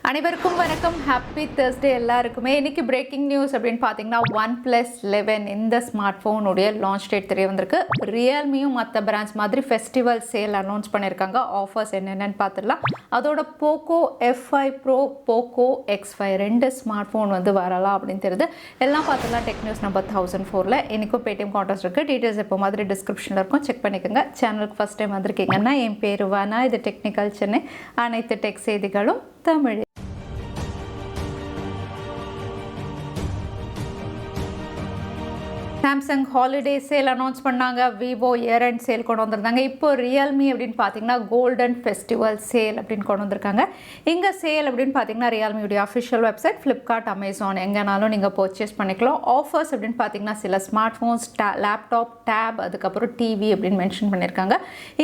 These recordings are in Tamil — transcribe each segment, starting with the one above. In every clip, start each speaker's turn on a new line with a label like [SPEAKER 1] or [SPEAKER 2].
[SPEAKER 1] அனைவருக்கும் வணக்கம். ஹாப்பி Thursday எல்லாருக்குமே. இன்னைக்கு பிரேக்கிங் நியூஸ் அப்படின்னு பார்த்தீங்கன்னா Oneplus 11 இந்த ஸ்மார்ட் ஃபோனுடைய லான்ச் டேட் தெரிய வந்திருக்கு. ரியல்மியும் மற்ற பிராண்ட்ஸ் மாதிரி ஃபெஸ்டிவல் சேல் அனௌன்ஸ் பண்ணியிருக்காங்க. ஆஃபர்ஸ் என்னென்னு பார்த்துடலாம். அதோட Poco F5 Pro, Poco X5 ரெண்டு ஸ்மார்ட் ஃபோன் வந்து வரலாம் அப்படின்னு தெரியுது. எல்லாம் பார்த்துடலாம். டெக் நியூஸ் நம்பர் 1004ல் இன்றைக்கும் பேடிஎம் கான்டெஸ்ட் இருக்குது. டீட்டெயில்ஸ் எப்போ மாதிரி டிஸ்கிரிப்ஷனில் இருக்கும், செக் பண்ணிக்கோங்க. சேனலுக்கு ஃபஸ்ட் டைம் வந்திருக்கீங்கன்னா என் பேர் வானா, இது டெக்னிக்கல் சென்னை. அனைத்து டெக் செய்திகளும் Tamil. Samsung holiday sale announce பண்ணாங்க. விவோ இயர் அண்ட் சேல் கொண்டு வந்திருந்தாங்க. இப்போ ரியல்மி அப்படின்னு பார்த்தீங்கன்னா கோல்டன் ஃபெஸ்டிவல் சேல் அப்படின்னு கொண்டு வந்திருக்காங்க. இங்கே சேல் அப்படின்னு பார்த்தீங்கன்னா ரியல்மியுடைய அஃபிஷியல் வெப்சைட், ஃப்ளிப்கார்ட், அமேசான் எங்கேனாலும் நீங்கள் பர்ச்சேஸ் பண்ணிக்கலாம். ஆஃபர்ஸ் அப்படின்னு பார்த்தீங்கன்னா சில ஸ்மார்ட் ஃபோன்ஸ், லேப்டாப், டேப், அதுக்கப்புறம் டிவி அப்படின்னு மென்ஷன் பண்ணியிருக்காங்க.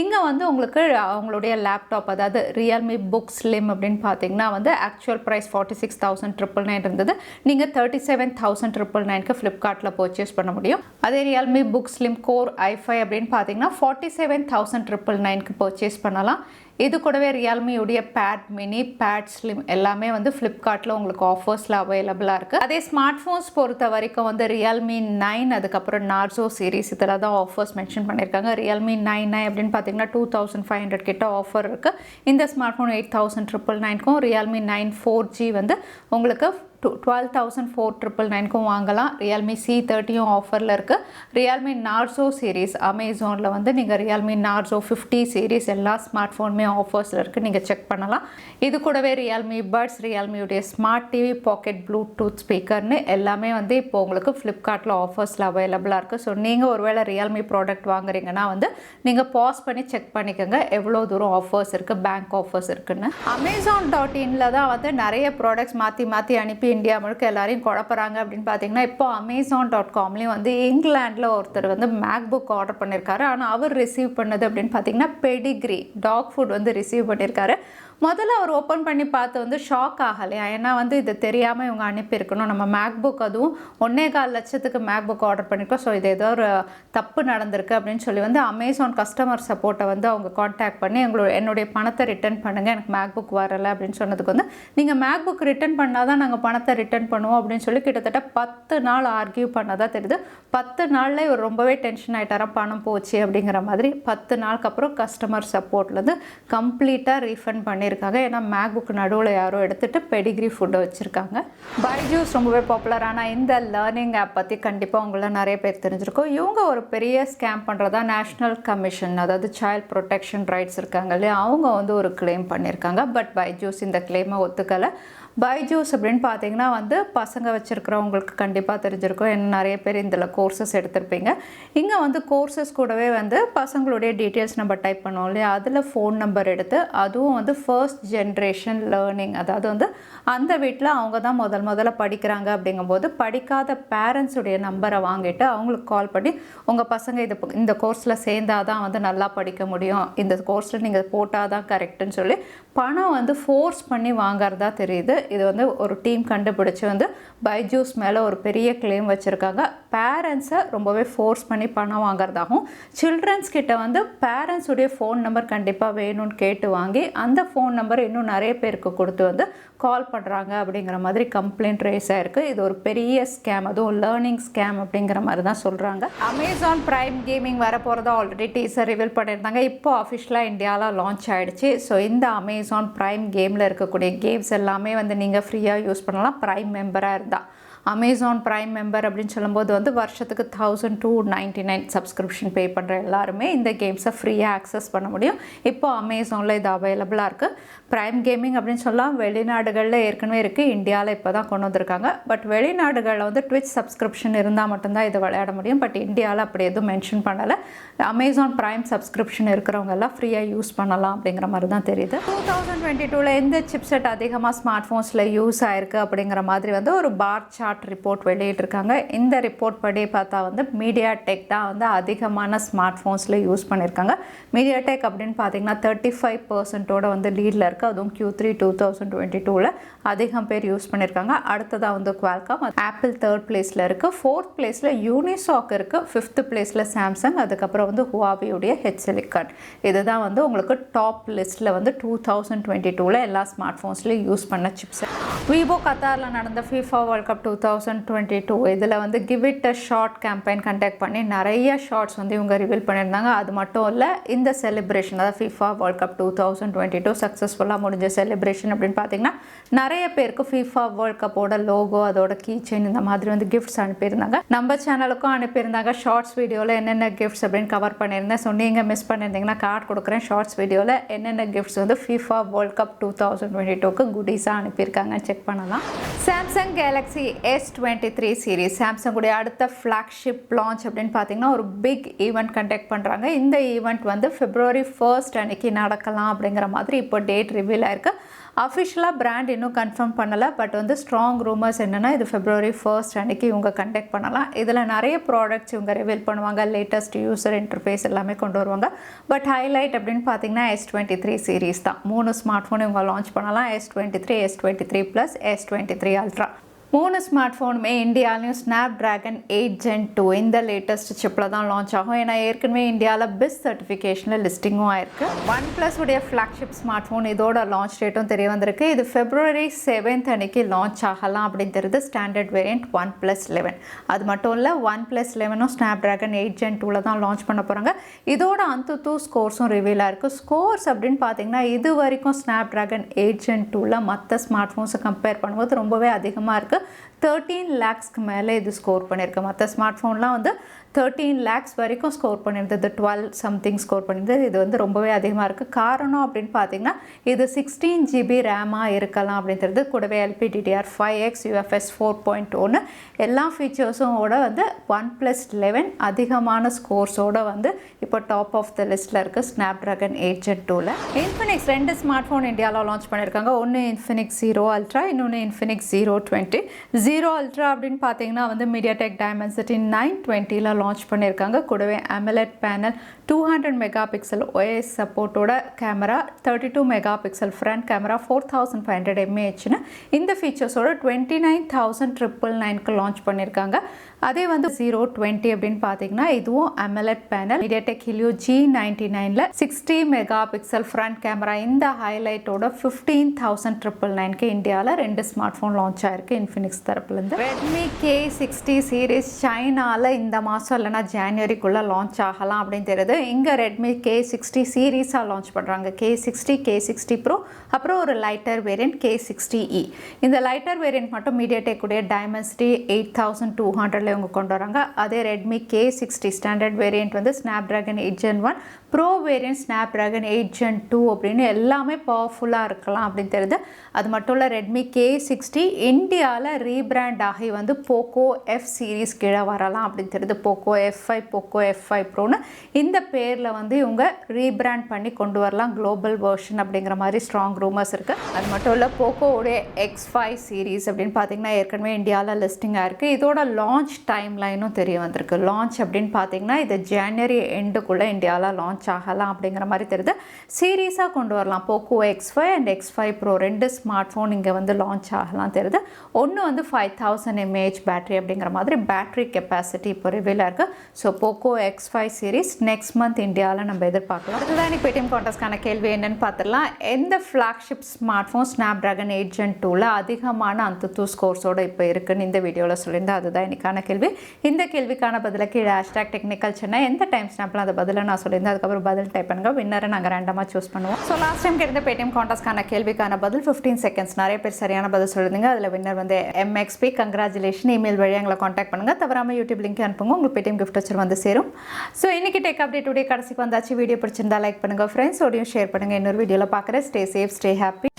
[SPEAKER 1] இங்கே வந்து உங்களுக்கு அவங்களுடைய லேப்டாப், அதாவது ரியல்மி புக் ஸ்லிம் அப்படின்னு பார்த்தீங்கன்னா வந்து ஆக்சுவல் ப்ரைஸ் 46,999 இருந்தது. நீங்கள் 37,999க்கு ஃப்ளிப்கார்ட்டில் பர்ச்சேஸ் பண்ண முடியும். அதே Realme book slim core i5 அப்படின்னு பார்த்தீங்கன்னா 47,999க்கு பர்ச்சேஸ் பண்ணலாம். இது கூடவே ரியல்மியுடைய பேட் மினி, பேட் ஸ்லிம் எல்லாமே வந்து ஃப்ளிப்கார்ட்டில் உங்களுக்கு ஆஃபர்ஸில் அவைலபிளாக இருக்குது. அதே ஸ்மார்ட் ஃபோன்ஸ் பொறுத்த வரைக்கும் வந்து ரியல்மி 9, அதுக்கப்புறம் நார்சோ சீரீஸ் இதில் தான் ஆஃபர்ஸ் மென்ஷன் பண்ணியிருக்காங்க. ரியல்மி 9 அப்படின்னு பார்த்தீங்கன்னா 2,500 கிட்ட ஆஃபர் இருக்குது. இந்த ஸ்மார்ட் ஃபோன் 8,999க்கும், ரியல்மி 9 4G வந்து உங்களுக்கு 12,499க்கும் வாங்கலாம். ரியல்மி C30யும் ஆஃபரில் இருக்குது. ரியல்மி நார்சோ சீரீஸ் அமேசானில் வந்து நீங்கள் ரியல்மி நார்சோ 50 சீரீஸ் எல்லா ஸ்மார்ட் ஃபோனுமே ஆஃபர்ஸில் இருக்குது, நீங்கள் செக் பண்ணலாம். இது கூடவே ரியல்மி பட்ஸ், ரியல்மியுடைய ஸ்மார்ட் டிவி, பாக்கெட் ப்ளூடூத் ஸ்பீக்கர்னு எல்லாமே வந்து இப்போ உங்களுக்கு ஃப்ளிப்கார்ட்டில் ஆஃபர்ஸில் அவைலபிளாக இருக்குது. ஸோ நீங்கள் ஒருவேளை ரியல்மி ப்ராடக்ட் வாங்குறீங்கன்னா வந்து நீங்கள் பாஸ் பண்ணி செக் பண்ணிக்கோங்க எவ்வளோ தூரம் ஆஃபர்ஸ் இருக்குது, பேங்க் ஆஃபர்ஸ் இருக்குன்னு. Amazon.in தான் வந்து நிறைய ப்ராடக்ட்ஸ் மாற்றி அனுப்பி இந்தியா முழுக்க எல்லாரையும் குழப்பறாங்க அப்படின்னு பார்த்தீங்கன்னா இப்போ Amazon.comலேயும் வந்து இங்கிலாண்டில் ஒருத்தர் வந்து மேக்புக் ஆர்டர் பண்ணியிருக்காரு. ஆனால் அவர் ரிசீவ் பண்ணது அப்படின்னு பார்த்தீங்கன்னா பெடிகிரி டாக் ஃபுட் வந்து ரிசீவ் பண்ணியிருக்காரு. முதல்ல அவர் ஓப்பன் பண்ணி பார்த்து வந்து ஷாக் ஆகலையா, ஏன்னா வந்து இது தெரியாமல் இவங்க அனுப்பியிருக்கணும். நம்ம மேக்புக் அதுவும் 1.25 லட்சத்துக்கு மேக்புக் ஆர்டர் பண்ணியிருக்கோம், ஸோ இது ஏதோ ஒரு தப்பு நடந்திருக்கு அப்படின்னு சொல்லி வந்து அமேசான் கஸ்டமர் சப்போர்ட்டை வந்து அவங்க காண்டாக்ட் பண்ணி என்னுடைய பணத்தை ரிட்டர்ன் பண்ணுங்கள், எனக்கு மேக்புக் வரலை அப்படின்னு சொன்னதுக்கு வந்து நீங்கள் மேக்புக் ரிட்டர்ன் பண்ணால் தான் நாங்கள் பணத்தை ரிட்டர்ன் பண்ணுவோம் அப்படின்னு சொல்லி கிட்டத்தட்ட 10 நாள் ஆர்கியூ பண்ணதாக தெரியுது. 10 நாளில் இவர் ரொம்பவே டென்ஷன் ஆகிட்டாராம், பணம் போச்சு அப்படிங்கிற மாதிரி. 10 நாளுக்கு அப்புறம் கஸ்டமர் சப்போர்ட்லேருந்து கம்ப்ளீட்டாக ரீஃபண்ட் பண்ணி இருக்காங்க. ஏன்னா மேக்புக் நடுவில் யாரோ எடுத்துட்டு பெடிகிரி ஃபுட்டை வச்சுருக்காங்க. பைஜூஸ் ரொம்பவே பாப்புலரான இந்த லேர்னிங் ஆப் பற்றி கண்டிப்பாக உங்களை நிறைய பேர் தெரிஞ்சிருக்கும். இவங்க ஒரு பெரிய ஸ்கேம் பண்ணுறதா நேஷ்னல் கமிஷன், அதாவது சைல்ட் ப்ரொடெக்ஷன் ரைட்ஸ் இருக்காங்க இல்லையா, அவங்க வந்து ஒரு கிளைம் பண்ணியிருக்காங்க. பட் பைஜூஸ் இந்த கிளைமை ஒத்துக்கலை. பைஜூஸ் அப்படின்னு பார்த்தீங்கன்னா வந்து பசங்க வச்சுருக்கிறவங்களுக்கு கண்டிப்பாக தெரிஞ்சிருக்கும். என்ன நிறைய பேர் இதில் கோர்சஸ் எடுத்திருப்பீங்க. இங்கே வந்து கோர்சஸ் கூடவே வந்து பசங்களுடைய டீட்டெயில்ஸ் நம்ம டைப் பண்ணோம் இல்லையா, அதில் ஃபோன் நம்பர் எடுத்து, அதுவும் வந்து ஃபர்ஸ்ட் ஜென்ரேஷன் லேர்னிங், அதாவது வந்து அந்த வீட்டில் அவங்க தான் முதல்ல படிக்கிறாங்க அப்படிங்கும்போது படிக்காத பேரண்ட்ஸுடைய நம்பரை வாங்கிட்டு அவங்களுக்கு கால் பண்ணி உங்கள் பசங்க இந்த கோர்ஸில் சேர்ந்தால் தான் வந்து நல்லா படிக்க முடியும், இந்த கோர்ஸில் நீங்கள் போட்டால் தான் கரெக்டுன்னு சொல்லி பணம் வந்து ஃபோர்ஸ் பண்ணி வாங்கிறதா தெரியுது. இது வந்து ஒரு டீம் கண்டுபிடிச்சி வந்து பைஜூஸ் மேலே ஒரு பெரிய கிளைம் வச்சுருக்காங்க. பேரண்ட்ஸை ரொம்பவே ஃபோர்ஸ் பண்ணி பணம் வாங்குறதாகவும், சில்ட்ரன்ஸ் கிட்ட வந்து பேரண்ட்ஸுடைய ஃபோன் நம்பர் கண்டிப்பாக வேணும்னு கேட்டு வாங்கி அந்த ஃபோன் நம்பர் இன்னும் நிறைய பேருக்கு கொடுத்து வந்து கால் பண்ணுறாங்க அப்படிங்கிற மாதிரி கம்ப்ளைண்ட் ரைஸ் ஆகிருக்கு. இது ஒரு பெரிய ஸ்கேம், அதுவும் லேர்னிங் ஸ்கேம் அப்படிங்கிற மாதிரி தான் சொல்கிறாங்க. அமேசான் பிரைம் கேமிங் வர போகிறதா ஆல்ரெடி டீசர் ரிவீல் பண்ணியிருந்தாங்க. இப்போ அஃபிஷியலாக இந்தியாவில் லான்ச் ஆகிடுச்சு. ஸோ இந்த அமேசான் பிரைம் கேமில் இருக்கக்கூடிய கேம்ஸ் எல்லாமே வந்து நீங்கள் ஃப்ரீயாக யூஸ் பண்ணலாம் பிரைம் மெம்பராக இருந்தால். அமேசான் பிரைம் மெம்பர் அப்படின்னு சொல்லும்போது வந்து வருஷத்துக்கு 1,299 சப்ஸ்கிரிப்ஷன் பே பண்ணுற எல்லாருமே இந்த கேம்ஸை ஃப்ரீயாக ஆக்சஸ் பண்ண முடியும். இப்போ அமேசானில் இது அவைலபிளாக இருக்குது. பிரைம் கேமிங் அப்படின்னு சொல்லலாம் வெளிநாடுகளில் ஏற்கனவே இருக்குது, இந்தியாவில் இப்போ தான் கொண்டு வந்திருக்காங்க. பட் வெளிநாடுகளில் வந்து ட்விச் சப்ஸ்கிரிப்ஷன் இருந்தால் மட்டும்தான் இது விளையாட முடியும். பட் இந்தியாவில் அப்படி எதுவும் மென்ஷன் பண்ணலை. அமேசான் பிரைம் சப்ஸ்கிரிப்ஷன் இருக்கிறவங்க எல்லாம் ஃப்ரீயாக யூஸ் பண்ணலாம் அப்படிங்கிற மாதிரி தான் தெரியுது. 2022ல் எந்த சிப்செட் அதிகமாக ஸ்மார்ட் ஃபோன்ஸில் யூஸ் ஆயிருக்கு அப்படிங்கிற மாதிரி வந்து ஒரு பார் சார்ட் சார்ட் ரிப்போர்ட் வெளியிட்டிருக்காங்க. இந்த ரிப்போர்ட் படி பார்த்தா வந்து MediaTek தான் வந்து அதிகமான ஸ்மார்ட் ஃபோன்ஸில் யூஸ் பண்ணியிருக்காங்க. MediaTek அப்படின்னு பார்த்தீங்கன்னா 35% வந்து லீடில் இருக்குது. அதுவும் Q3 2022 அதிகம் பேர் யூஸ் பண்ணியிருக்காங்க. அடுத்ததாக வந்து Qualcomm, ஆப்பிள் 3rd பிளேஸில் இருக்குது. 4th பிளேஸில் யூனிசாக் இருக்குது. 5th பிளேஸில் சாம்சங், அதுக்கப்புறம் வந்து ஹுவாவியுடைய ஹெச்சிலிகான். இதுதான் வந்து உங்களுக்கு டாப் லிஸ்ட்டில் வந்து 2022 எல்லா ஸ்மார்ட் ஃபோன்ஸ்லையும் யூஸ் பண்ண சிப்ஸ். Vivo கத்தாரில் நடந்த FIFA World Cup 2022 இதில் வந்து give it a short campaign conduct பண்ணி நிறைய ஷார்ட்ஸ் வந்து இவங்க ரிவீல் பண்ணியிருந்தாங்க. அது மட்டும் இல்லை, இந்த செலிப்ரேஷன் அதாவது FIFA World Cup 2022 சக்ஸஸ்ஃபுல்லாக முடிஞ்ச செலிப்ரேஷன் அப்படின்னு பார்த்தீங்கன்னா நிறைய பேருக்கு FIFA World Cupோட லோகோ, அதோட கீ செயின் இந்த மாதிரி வந்து கிஃப்ட்ஸ் அனுப்பியிருந்தாங்க. நம்ம சேனலுக்கும் அனுப்பியிருந்தாங்க. ஷார்ட்ஸ் வீடியோவில் என்னென்ன கிஃப்ட்ஸ் அப்படின்னு கவர் பண்ணியிருந்தேன். ஸோ நீங்கள் மிஸ் பண்ணியிருந்தீங்கன்னா கார்டு கொடுக்குறேன். ஷார்ட்ஸ் வீடியோவில் என்னென்ன கிஃப்ட்ஸ் வந்து FIFA World Cup 2022க்கு குடீஸாக அனுப்பியிருக்காங்க, செக் பண்ணலாம். சாம்சங் கேலக்ஸி S23 சீரீஸ் சாம்சங்குடைய அடுத்த ஃப்ளாக்ஷிப் லான்ச் அப்படின்னு பார்த்தீங்கன்னா ஒரு பிக் ஈவெண்ட் கண்டக்ட் பண்ணுறாங்க. இந்த ஈவெண்ட் வந்து February 1st அன்னைக்கு நடக்கலாம் அப்படிங்கிற மாதிரி இப்போ டேட் ரிவீல் ஆயிருக்கு. அஃபிஷியலாக பிராண்ட் இன்னும் கன்ஃபார்ம் பண்ணலை. பட் வந்து ஸ்ட்ராங் ரூமர்ஸ் என்னென்னா இது February 1st அன்னைக்கு இவங்க கண்டக்ட் பண்ணலாம். இதில் நிறைய ப்ராடக்ட்ஸ் இவங்க ரிவீல் பண்ணுவாங்க. லேட்டஸ்ட் யூசர் இன்டர்ஃபேஸ் எல்லாமே கொண்டு வருவாங்க. பட் ஹைலைட் அப்படின்னு பார்த்தீங்கன்னா S23 சீரீஸ் தான். 3 ஸ்மார்ட் ஃபோன் இவங்க லான்ச் பண்ணலாம். S23, S23 Plus, S23 Ultra. 3 smart ஃபோனுமே இந்தியாவிலையும் Snapdragon 8 Gen 2 இந்த லேட்டஸ்ட் சிப்பில் தான் லான்ச் ஆகும். ஏன்னா ஏற்கனவே இந்தியாவில் பிஸ் சர்டிஃபிகேஷனில் லிஸ்டிங்கும் ஆயிருக்கு. OnePlus உடைய ஃப்ளாக்ஷிப் ஸ்மார்ட் ஃபோன் இதோட லான்ச் டேட்டும் தெரிய வந்திருக்கு. இது February 7th அன்னைக்கு லான்ச் ஆகலாம் அப்படின்னு தெரியுது. Standard variant OnePlus 11. அது மட்டும் இல்லை, OnePlus 11ம் Snapdragon 8 Gen 2 தான் லான்ச் பண்ண போகிறாங்க. இதோட Antutu ஸ்கோர்ஸும் ரிவீல் ஆயிருக்கு. ஸ்கோர்ஸ் அப்படின்னு பார்த்தீங்கன்னா இது வரைக்கும் Snapdragon 8 Gen 2 மற்ற ஸ்மார்ட் ஃபோன்ஸை கம்பேர் பண்ணும்போது ரொம்பவே அதிகமாக இருக்குது. 13 lakhsக்கு மேலே இது ஸ்கோர் பண்ணியிருக்கு. மற்ற ஸ்மார்ட் ஃபோன்லாம் வந்து 13 lakhs வரைக்கும் ஸ்கோர் பண்ணியிருந்தது. 12 சம்திங் ஸ்கோர் பண்ணியிருந்தது. இது வந்து ரொம்பவே அதிகமாக இருக்குது. காரணம் அப்படின்னு பார்த்தீங்கன்னா இது 16 GB ரேமாக இருக்கலாம் அப்படின்றது. கூடவே LPDDR5X, UFS 4.1 எல்லா ஃபீச்சர்ஸோட வந்து OnePlus 11 அதிகமான ஸ்கோர்ஸோடு வந்து இப்போ டாப் ஆஃப் த லிஸ்ட்டில் இருக்குது Snapdragon 8 Gen 2. Infinix 2 smart phone இந்தியாவில் லான்ச் பண்ணியிருக்காங்க. ஒன்று Infinix Zero Ultra, இன்னொன்று Infinix Zero 20. Zero Ultra அப்படின்னு பார்த்தீங்கன்னா வந்து MediaTek Dimensity 920 லான்ச் பண்ணியிருக்காங்க. கூடவே AMOLED பேனல், 200 மெகாபிக்சல் OIS சப்போர்ட்டோட கேமரா, 32 மெகாபிக்சல் ஃப்ரண்ட் கேமரா, 4500 mAhன்னு இந்த ஃபீச்சர்ஸோட 29,999க்கு லான்ச் பண்ணியிருக்காங்க. அதே வந்து Zero 20 அப்படின்னு பார்த்தீங்கன்னா இதுவும் AMOLED panel, MediaTek Helio G99ல 60 megapixel front camera, இந்த ஹைலைட்டோட 15,999க்கு இந்தியாவில் 2 ஸ்மார்ட் ஃபோன் லான்ச் ஆயிருக்கு இன்ஃபினிக்ஸ் தரப்புலேருந்து. Redmi K60 சீரீஸ் சைனாவில் இந்த மாதம் இல்லைனா ஜான்வரிக்குள்ளே லான்ச் ஆகலாம் அப்படின்னு தெரியுது. இங்கே Redmi K60 சீரீஸாக லான்ச் பண்ணுறாங்க. K60, K60 Pro, அப்புறம் ஒரு லைட்டர் வேரியன்ட் K60E. இந்த லைட்டர் வேரியன்ட் மட்டும் MediaTek உடைய Dimensity 8200 இவங்க கொண்டு வராங்க. அதே Redmi K60 ஸ்டாண்டர்ட் வேரியன்ட் வந்து Snapdragon 8 Gen 1, bro variant Snapdragon 8 Gen 2 அப்படின்னு எல்லாமே பவர்ஃபுல்லாக இருக்கலாம் அப்படின்னு தெரியுது. அது மட்டும் இல்லை, Redmi K60 இந்தியாவில் ரீபிராண்ட் ஆகி வந்து Poco F சீரீஸ் கீழே வரலாம் அப்படின்னு தெரியுது. Poco F5, Poco F5 Proன்னு இந்த பேரில் வந்து இவங்க ரீபிராண்ட் பண்ணி கொண்டு வரலாம் குளோபல் வெர்ஷன் அப்படிங்கிற மாதிரி ஸ்ட்ராங் ரூமர்ஸ் இருக்குது. அது மட்டும் இல்லை, போக்கோவுடைய X5 சீரீஸ் அப்படின்னு பார்த்தீங்கன்னா ஏற்கனவே இந்தியாவில் லிஸ்டிங்காக இருக்குது. இதோட லான்ச் டைம் லைனும் தெரிய வந்திருக்கு. லான்ச் அப்படின்னு பார்த்தீங்கன்னா இது ஜனவரி எண்டுக்குள்ளே இந்தியாவில் லான்ச் ஆகலாம் அப்படிங்கிற மாதிரி தெரியுது. சீரீஸாக கொண்டு வரலாம். Poco X5 and X5 Pro 2 smart phone இங்கே வந்து லான்ச் ஆகலாம் தெரியுது. ஒன்று வந்து 5000 mAh பேட்டரி அப்படிங்கிற மாதிரி பேட்டரி கெப்பாசிட்டி இப்போ ரிவீலாக இருக்குது. So Poco X5 series next month இந்தியாவில் நம்ம எதிர்பார்க்கலாம். அதுதான் எனக்கு பேடிஎம் கான்டெஸ்ட்கான கேள்வி என்னன்னு பார்த்துடலாம். எந்த flagship smart phone Snapdragon 8 Gen 2ல அதிகமான Antutu ஸ்கோர்ஸோடு இப்போ இருக்குன்னு இந்த வீடியோவில் சொல்லியிருந்தேன். அதுதான் இன்னைக்கான கேள்வி. இந்த கேள்விக்கான பதிலை கீழே #Technical Chennai எந்த டைம் ஸ்னாப்பில் அந்த பதிலை நான் சொல்லியிருந்தேன். அதுக்கப்புறம் பதில் டைப் பண்ணுங்க. வின்னரை நாங்கள் ரேண்டமாக சூஸ் பண்ணுவோம். ஸோ லாஸ்ட் டைம் கேட்ட பேடிஎம் கான்டெஸ்ட்கான கேள்விக்கான பதில் 15 seconds. நிறைய பேர் சரியான பதில் சொல்லியிருந்தீங்க. அதில் வின்னர் வந்து MXP. கங்க்ராச்சுலேஷன். இமெயில் வழியாக எங்களை காண்டாக்ட் பண்ணுங்கள். தவறாமல் யூடியூப் லிங்க் அனுப்புங்க. உங்களுக்கு பேடிஎம் கிஃப்ட் வச்சு வந்து சேரும். ஸோ இன்னைக்கு டெக் அப்டேட் கடைசிக்கு வந்தாச்சு. வீடியோ பிடிச்சிருந்தா லைக் பண்ணுங்கள். ஃப்ரெண்ட்ஸோடையும் ஷேர் பண்ணுங்கள். இன்னொரு வீடியோவில் பார்க்குறேன். Stay safe, stay happy.